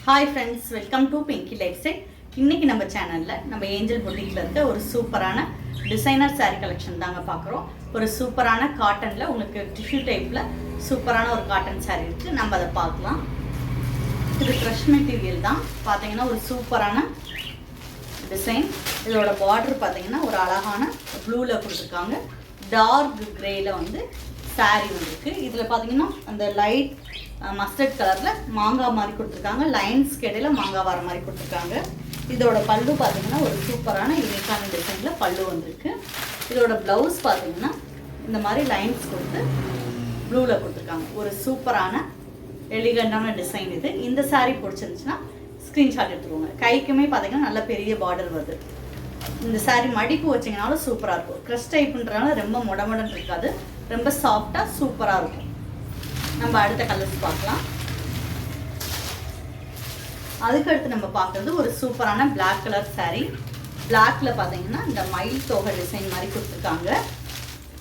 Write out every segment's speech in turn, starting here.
Hi friends, welcome to Pinki life style. இன்றைக்கி நம்ம சேனலில் நம்ம ஏஞ்சல் பொட்டிக்கில் இருக்க ஒரு சூப்பரான டிசைனர் சாரீ கலெக்ஷன் தாங்க பார்க்குறோம். ஒரு சூப்பரான காட்டனில் உங்களுக்கு டிஷ்யூ டைப்பில் சூப்பரான ஒரு காட்டன் சாரீ இருக்குது. நம்ம அதை பார்க்கலாம். இது க்ரஷ் மெட்டீரியல் தான். பார்த்தீங்கன்னா ஒரு சூப்பரான டிசைன். இதோட பார்டர் பார்த்தீங்கன்னா ஒரு அழகான ப்ளூவில் கொடுத்துருக்காங்க. டார்க் கிரேயில் வந்து சாரீ வந்துருக்கு. இதில் பார்த்தீங்கன்னா அந்த லைட் மஸ்டர்ட் கலரில் மாங்காய் மாதிரி கொடுத்துருக்காங்க. லைன்ஸ்க்கு இடையில மாங்காய் வர மாதிரி கொடுத்துருக்காங்க. இதோட பல்லு பார்த்தீங்கன்னா ஒரு சூப்பரான யூனிக்கான டிசைனில் பல்லு வந்திருக்கு. இதோட ப்ளவுஸ் பார்த்தீங்கன்னா இந்த மாதிரி லைன்ஸ் கொடுத்து ப்ளூவில் கொடுத்துருக்காங்க. ஒரு சூப்பரான எலிகண்டான டிசைன் இது. இந்த சாரீ பிடிச்சிருந்துச்சுன்னா ஸ்க்ரீன்ஷாட் எடுத்துக்கோங்க. கைக்குமே பார்த்தீங்கன்னா நல்ல பெரிய பார்டர் வருது. இந்த சாரீ மடிப்பு வச்சிங்கனாலும் சூப்பராக இருக்கும். க்ரஷ் டைப்புன்றனால ரொம்ப முடமுடன் இருக்காது. ரொம்ப சாஃப்டாக சூப்பராக இருக்கும். நம்ம அடுத்த கலர்ஸ் பார்க்கலாம். அதுக்கடுத்து நம்ம பார்க்குறது ஒரு சூப்பரான பிளாக் கலர் சாரீ. பிளாக்ல பார்த்தீங்கன்னா இந்த மயில் தோகை டிசைன் மாதிரி கொடுத்துருக்காங்க.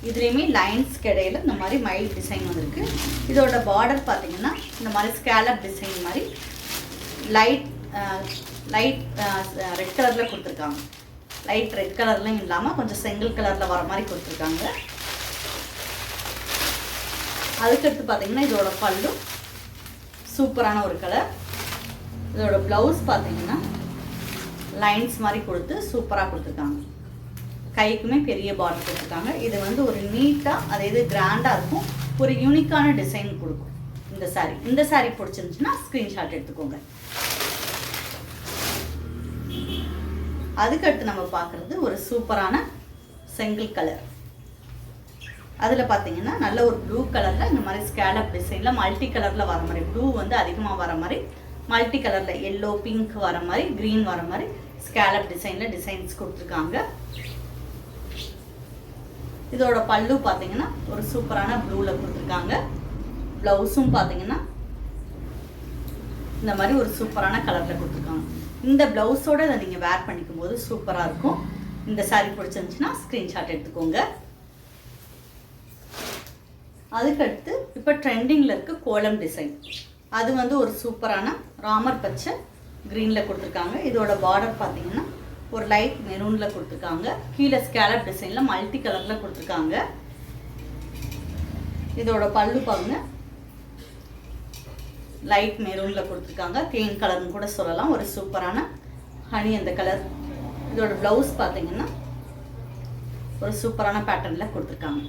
இதுலேயுமே லைன்ஸ் கிடையில இந்த மாதிரி மயில் டிசைன் வந்திருக்கு. இதோட பார்டர் பார்த்தீங்கன்னா இந்த மாதிரி ஸ்கேலப் டிசைன் மாதிரி லைட் ரெட் கலரில் கொடுத்துருக்காங்க. லைட் ரெட் கலர்லையும் இல்லாமல் கொஞ்சம் செங்கல் கலரில் வர மாதிரி கொடுத்துருக்காங்க. அதுக்கடுத்து பார்த்தீங்கன்னா இதோட பல்லு சூப்பரான ஒரு கலர். இதோட ப்ளவுஸ் பார்த்தீங்கன்னா லைன்ஸ் மாதிரி கொடுத்து சூப்பராக கொடுத்துருக்காங்க. கைக்குமே பெரிய பார்டர் கொடுத்துருக்காங்க. இது வந்து ஒரு நீட்டாக அதே இது கிராண்டாக இருக்கும். ஒரு யூனிக்கான டிசைன் கொடுக்கும் இந்த சாரீ. இந்த சாரீ பிடிச்சிருந்துச்சுன்னா ஸ்க்ரீன்ஷாட் எடுத்துக்கோங்க. அதுக்கடுத்து நம்ம பார்க்குறது ஒரு சூப்பரான செங்கல் கலர். அதில் பார்த்தீங்கன்னா நல்ல ஒரு ப்ளூ கலரில் இந்த மாதிரி ஸ்கேலப் டிசைனில் மல்டி கலரில் வர மாதிரி, ப்ளூ வந்து அதிகமாக வர மாதிரி மல்டி கலரில் எல்லோ பிங்க் வர மாதிரி க்ரீன் வர மாதிரி ஸ்கேலப் டிசைனில் டிசைன்ஸ் கொடுத்துருக்காங்க. இதோட பல்லு பார்த்தீங்கன்னா ஒரு சூப்பரான ப்ளூவில் கொடுத்துருக்காங்க. ப்ளவுஸும் பார்த்தீங்கன்னா இந்த மாதிரி ஒரு சூப்பரான கலரில் கொடுத்துருக்காங்க. இந்த ப்ளவுஸோட இதை நீங்கள் வேர் பண்ணிக்கும் போது சூப்பராக இருக்கும். இந்த சாரீ பிடிச்சிருந்துச்சுன்னா ஸ்க்ரீன்ஷாட் எடுத்துக்கோங்க. அதுக்கடுத்து இப்போ ட்ரெண்டிங்கில் இருக்க கோலம் டிசைன். அது வந்து ஒரு சூப்பரான ராமர் பச்சை க்ரீனில் கொடுத்துருக்காங்க. இதோட பார்டர் பார்த்தீங்கன்னா ஒரு லைட் மெரூனில் கொடுத்துருக்காங்க. கீழே ஸ்கேலப் டிசைனில் மல்டி கலரில் கொடுத்துருக்காங்க. இதோட பல்லு பாருங்க லைட் மெரூனில் கொடுத்துருக்காங்க. தேன் கலர்னு கூட சொல்லலாம். ஒரு சூப்பரான ஹனி அந்த கலர். இதோட ப்ளவுஸ் பார்த்தீங்கன்னா ஒரு சூப்பரான பேட்டர்னில் கொடுத்துருக்காங்க.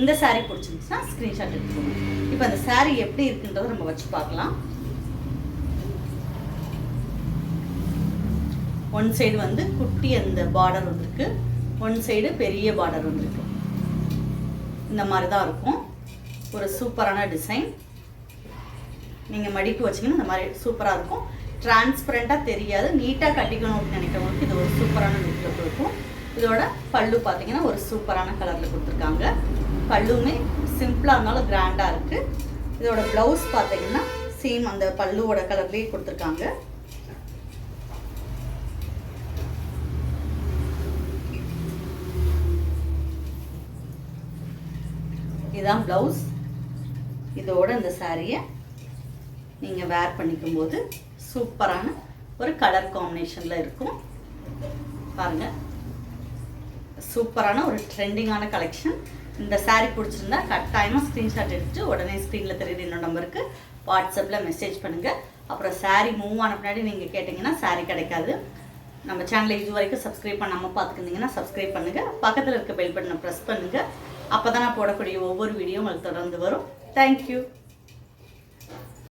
இந்த சாரீ பிடிச்சிருந்துச்சுன்னா ஸ்க்ரீன்ஷாட் எடுத்துக்கோங்க. இப்போ அந்த சாரீ எப்படி இருக்குன்றதை நம்ம வச்சு பார்க்கலாம். ஒன் சைடு வந்து குட்டி அந்த பார்டர் வந்துருக்கு, ஒன் சைடு பெரிய பார்டர் வந்துருக்கு. இந்த மாதிரி தான் இருக்கும். ஒரு சூப்பரான டிசைன். நீங்கள் மடிப்பு வச்சிங்கன்னா இந்த மாதிரி சூப்பராக இருக்கும். டிரான்ஸ்பரண்ட்டாக தெரியாது. நீட்டாக கட்டிக்கணும் அப்படின்னு நினைக்கிறவங்களுக்கு இது ஒரு சூப்பரான லுக்கில் கொடுக்கும். இதோட பல்லு பார்த்தீங்கன்னா ஒரு சூப்பரான கலரில் கொடுத்துருக்காங்க. பல்லுமே சிம்பிளாக இருந்தாலும் கிராண்டாக இருக்குது. இதோட ப்ளவுஸ் பார்த்தீங்கன்னா சேம் அந்த பல்லுவோட கலர்லேயே கொடுத்துருக்காங்க. இதுதான் ப்ளவுஸ். இதோட இந்த சாரியை நீங்கள் வேர் பண்ணிக்கும் போது சூப்பரான ஒரு கலர் காம்பினேஷனில் இருக்கும். பாருங்கள், சூப்பரான ஒரு ட்ரெண்டிங்கான கலெக்ஷன். இந்த சாரீ பிடிச்சிருந்தா கட்டாயமாக ஸ்க்ரீன்ஷாட் எடுத்துட்டு உடனே ஸ்க்ரீனில் தெரியுது என்னோட நம்பருக்கு வாட்ஸ்அப்பில் மெசேஜ் பண்ணுங்கள். அப்புறம் சாரீ மூவ் ஆன பின்னாடி நீங்கள் கேட்டிங்கன்னா சாரீ கிடைக்காது. நம்ம சேனலை இது வரைக்கும் சப்ஸ்கிரைப் பண்ணாமல் பார்த்துக்கிட்டிங்கன்னா சப்ஸ்கிரைப் பண்ணுங்கள். பக்கத்தில் இருக்க பெல் பட்டனை ப்ரெஸ் பண்ணுங்கள். அப்போ தான் நான் போடக்கூடிய ஒவ்வொரு வீடியோ உங்களுக்கு தொடர்ந்து வரும். தேங்க்யூ.